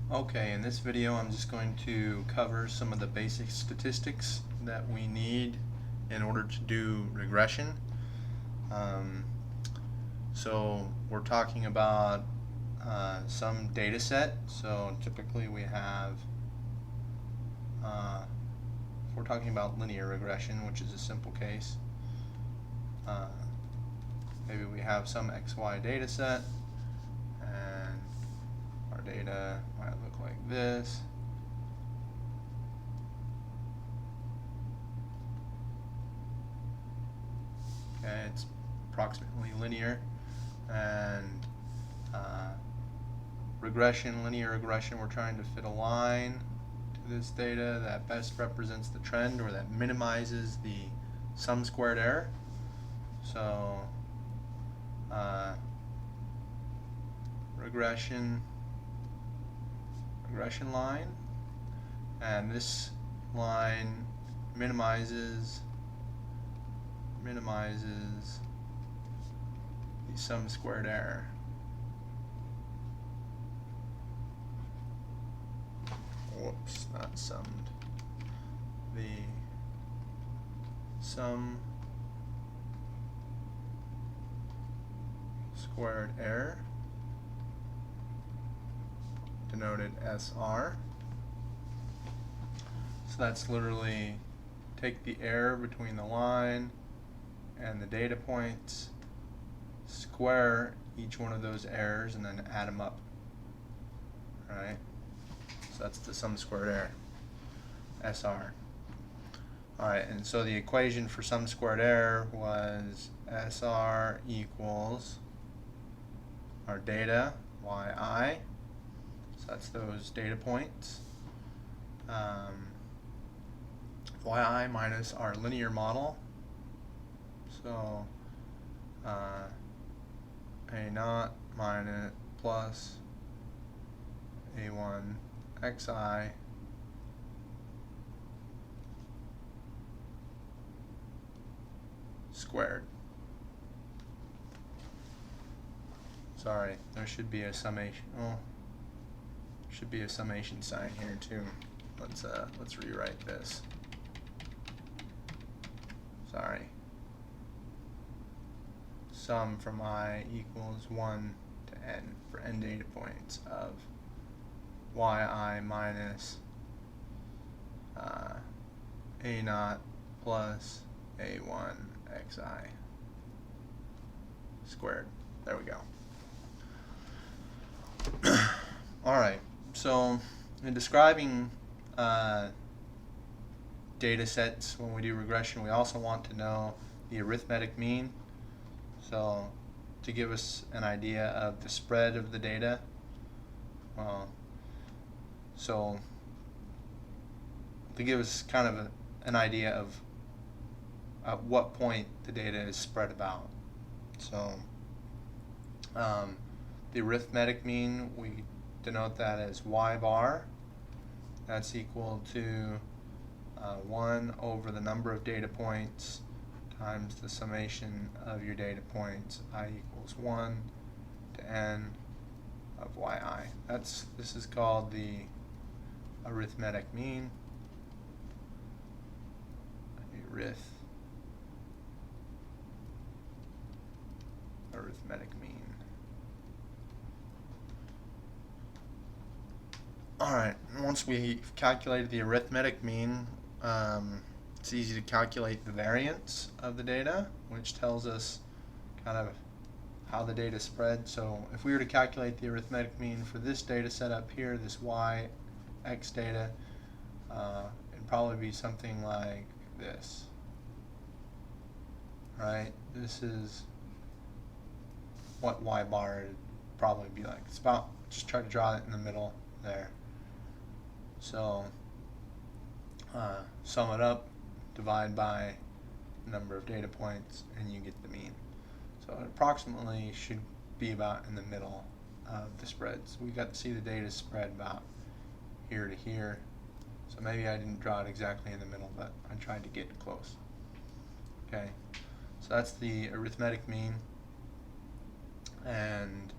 Okay, in this video I'm just going to cover some of the basic statistics that we need in order to do regression. So we're talking about some data set. So typically we have, if we're talking about linear regression, which is a simple case, maybe we have some XY data set and our data might look like this. Okay, it's approximately linear, and linear regression, we're trying to fit a line to this data that best represents the trend or that minimizes the sum squared error. So regression line, and this line minimizes the sum squared error. Whoops, not summed. The sum squared error, denoted SR. So that's literally take the error between the line and the data points, square each one of those errors, and then add them up. Alright? So that's the sum squared error, SR. Alright, and so the equation for sum squared error was SR equals our data, yi, so that's those data points, yi minus our linear model, so a naught minus plus a1 xi squared. Sorry, there should be a summation. Oh, should be a summation sign here too. Let's rewrite this. Sorry. Sum from I equals 1 to n for n data points of yi minus a naught plus a1 xi squared. There we go. Alright, so in describing data sets when we do regression, we also want to know the arithmetic mean. So to give us an idea of the spread of the data, so to give us kind of an idea of at what point the data is spread about. So the arithmetic mean, we denote that as y bar. That's equal to 1 over the number of data points times the summation of your data points, I equals 1 to n of yi. This is called the arithmetic mean. Arithmetic mean. Alright, once we've calculated the arithmetic mean, it's easy to calculate the variance of the data, which tells us kind of how the data spread. So if we were to calculate the arithmetic mean for this data set up here, this x data, it'd probably be something like this. Right? This is what y bar would probably be like. It's about, just try to draw it in the middle there. So sum it up, divide by the number of data points, and you get the mean. So it approximately should be about in the middle of the spreads. We got to see the data spread about here to here. So maybe I didn't draw it exactly in the middle, but I tried to get close. Okay, so that's the arithmetic mean. And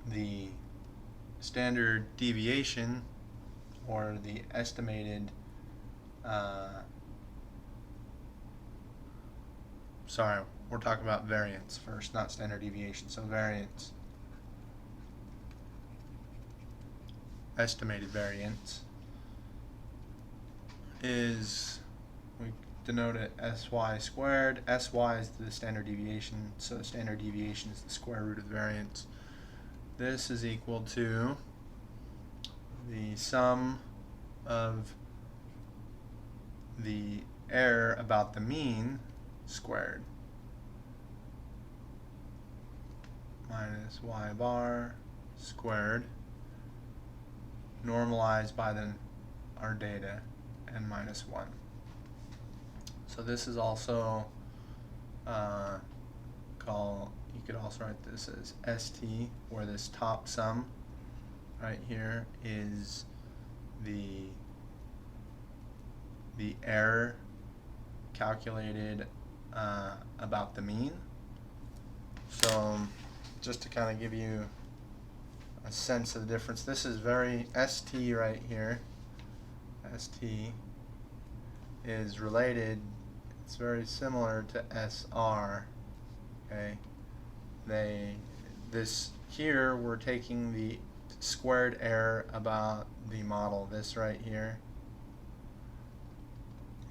the standard deviation, or the estimated sorry, we're talking about variance first, not standard deviation. So variance, estimated variance, is, we denote it sy squared. Sy is the standard deviation, so the standard deviation is the square root of the variance. This is equal to the sum of the error about the mean squared minus y bar squared normalized by our data n minus 1. So this is also you could also write this as ST, where this top sum right here is the error calculated about the mean. So just to kind of give you a sense of the difference, this is very ST right here. ST is related, it's very similar to SR. Okay, this here we're taking the squared error about the model. This right here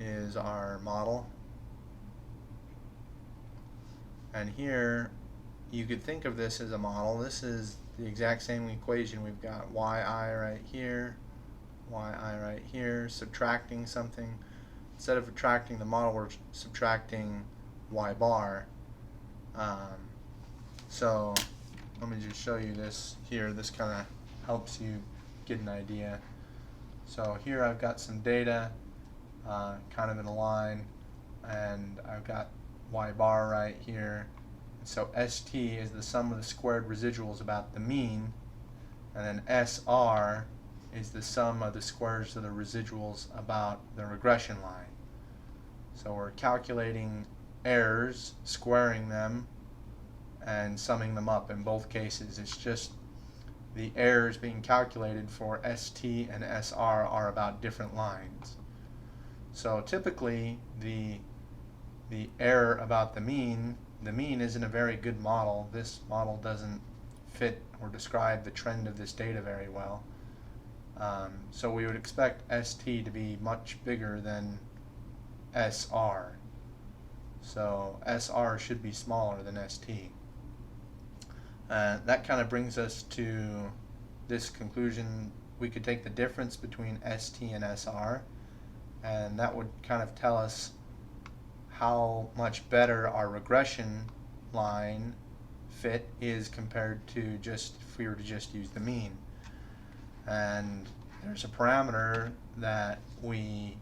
is our model, and here you could think of this as a model. This is the exact same equation. We've got yi right here, yi right here, subtracting something. Instead of subtracting the model, we're subtracting y bar. So let me just show you this here. This kind of helps you get an idea. So here I've got some data kind of in a line, and I've got y bar right here. So ST is the sum of the squared residuals about the mean, and then SR is the sum of the squares of the residuals about the regression line. So we're calculating errors, squaring them, and summing them up. In both cases, it's just the errors being calculated for ST and SR are about different lines. So typically the error about the mean isn't a very good model. This model doesn't fit or describe the trend of this data very well. So we would expect ST to be much bigger than SR. So SR should be smaller than ST. That kind of brings us to this conclusion. We could take the difference between ST and SR, and that would kind of tell us how much better our regression line fit is compared to just if we were to just use the mean. And there's a parameter that we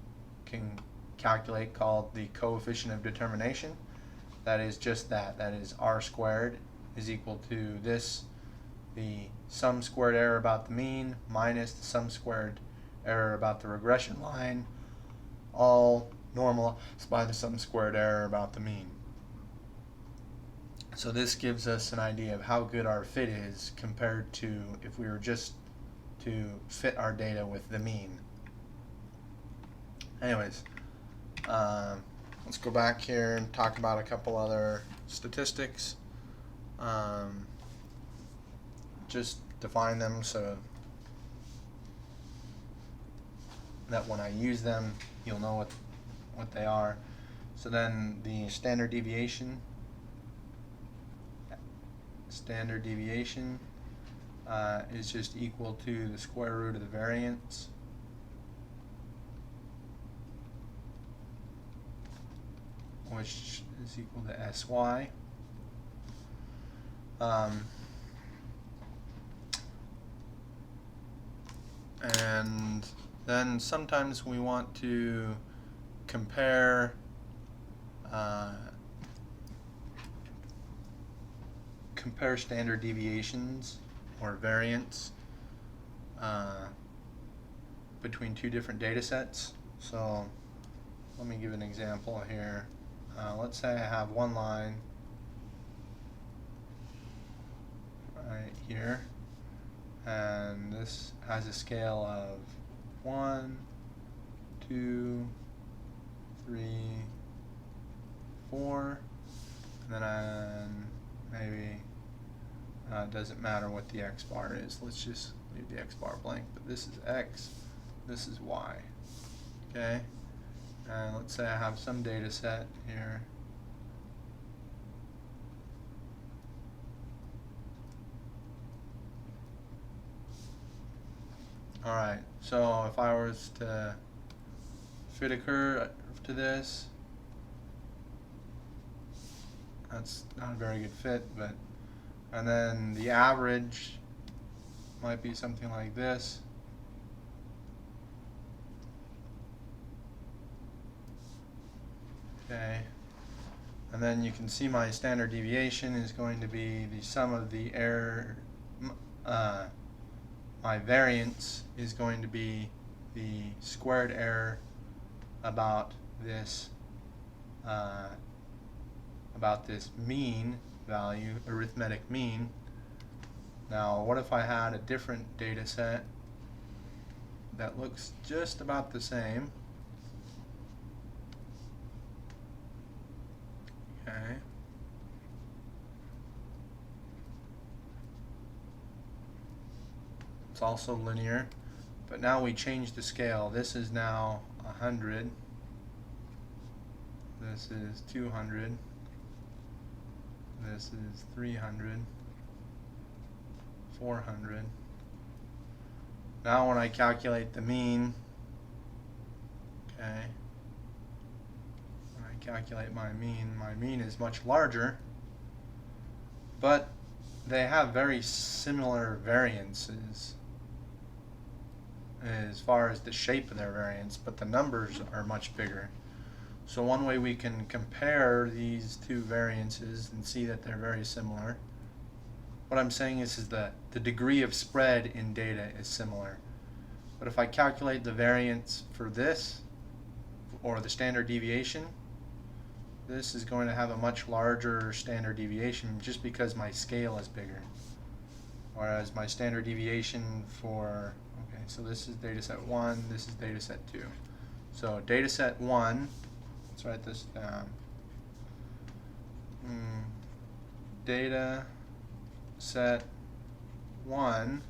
can calculate called the coefficient of determination. That is just that. That is r squared is equal to this, the sum squared error about the mean minus the sum squared error about the regression line, all normalized by the sum squared error about the mean. So this gives us an idea of how good our fit is compared to if we were just to fit our data with the mean. Anyways, let's go back here and talk about a couple other statistics. Just define them so that when I use them, you'll know what they are. So then the standard deviation is just equal to the square root of the variance which is equal to sy. And then sometimes we want to compare standard deviations or variance between two different data sets. So let me give an example here. Let's say I have one line right here, and this has a scale of 1, 2, 3, 4, and then maybe it doesn't matter what the x bar is. Let's just leave the x bar blank, but this is x, this is y. Okay, and let's say I have some data set here. Alright, so if I was to fit a curve to this, that's not a very good fit, but, and then the average might be something like this. Okay, and then you can see my standard deviation is going to be the sum of the error. My variance is going to be the squared error about this mean value, arithmetic mean. Now, what if I had a different data set that looks just about the same? Okay. It's also linear, but now we change the scale. This is now 100. This is 200. This is 300. 400. Now when I calculate the mean, okay, when I calculate my mean is much larger, but they have very similar variances as far as the shape of their variance, but the numbers are much bigger. So one way we can compare these two variances and see that they're very similar, what I'm saying is the degree of spread in data is similar. But if I calculate the variance for this, or the standard deviation, this is going to have a much larger standard deviation just because my scale is bigger. Whereas my standard deviation for, okay, so this is data set 1, this is data set 2. So data set 1, let's write this down. Data set 1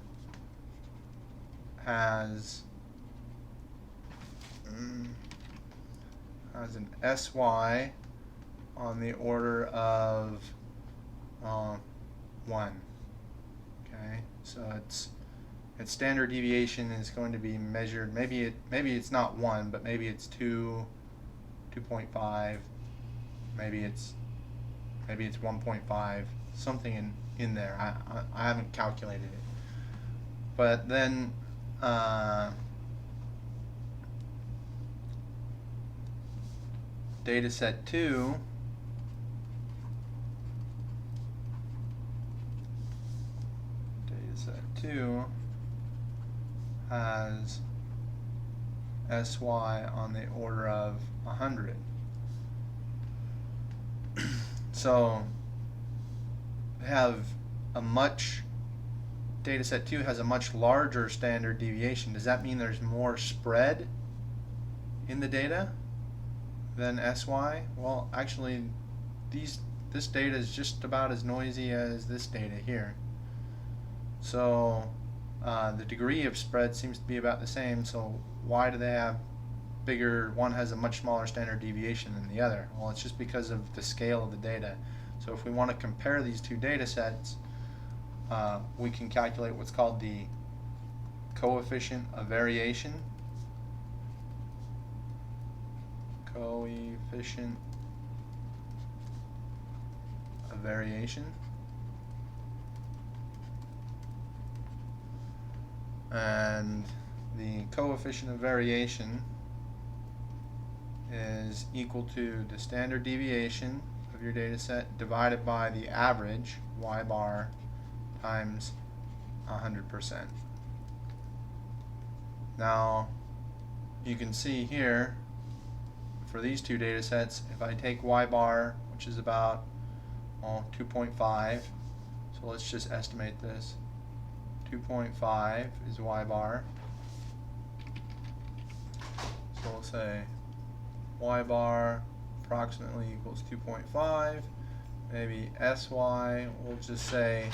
has an SY on the order of 1. Okay, so its standard deviation is going to be measured. Maybe it's not 1, but maybe it's 2, 2.5. Maybe it's 1.5. Something in there. I haven't calculated it. But then data set 2 has SY on the order of 100. So data set 2 has a much larger standard deviation. Does that mean there's more spread in the data than SY? Well, actually, this data is just about as noisy as this data here. So the degree of spread seems to be about the same. So why do they have bigger? One has a much smaller standard deviation than the other. Well, it's just because of the scale of the data. So if we want to compare these two data sets, we can calculate what's called the coefficient of variation. Coefficient of variation. And the coefficient of variation is equal to the standard deviation of your data set divided by the average, y bar, times 100%. Now, you can see here, for these two data sets, if I take y bar, which is about 2.5, so let's just estimate this, 2.5 is y bar. So we'll say y bar approximately equals 2.5. Maybe sy, we'll just say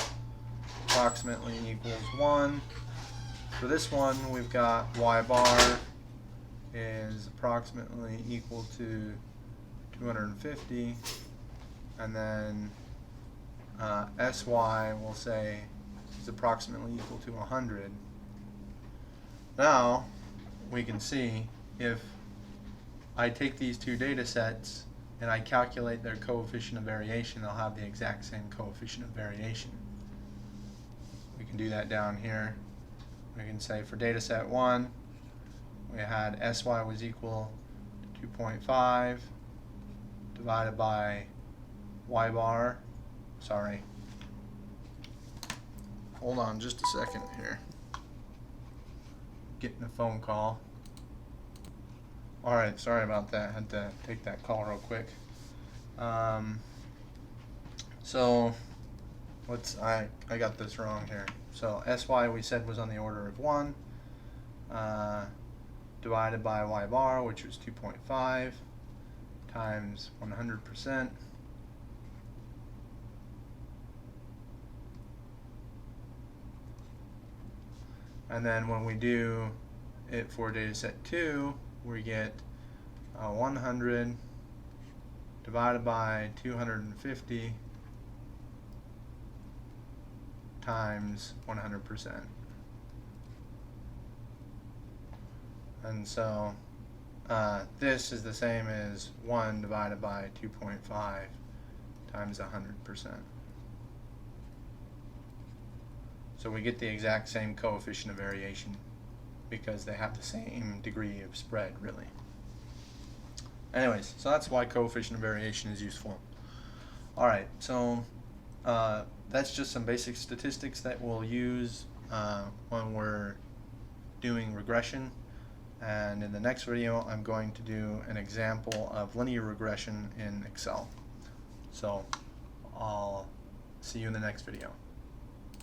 approximately equals 1. For this one, we've got y bar is approximately equal to 250, and then sy we'll say is approximately equal to 100. Now we can see if I take these two data sets and I calculate their coefficient of variation, they'll have the exact same coefficient of variation. We can do that down here. We can say for data set 1, we had sy was equal to 2.5 divided by y bar. Sorry. Hold on just a second here. Getting a phone call. Alright, sorry about that. Had to take that call real quick. So I got this wrong here. So sy we said was on the order of 1 divided by y bar, which was 2.5 times 100%. And then when we do it for data set 2, we get 100 divided by 250 times 100%. And so this is the same as 1 divided by 2.5 times 100%. So we get the exact same coefficient of variation because they have the same degree of spread, really. Anyways, so that's why coefficient of variation is useful. Alright, so that's just some basic statistics that we'll use when we're doing regression. And in the next video, I'm going to do an example of linear regression in Excel. So I'll see you in the next video.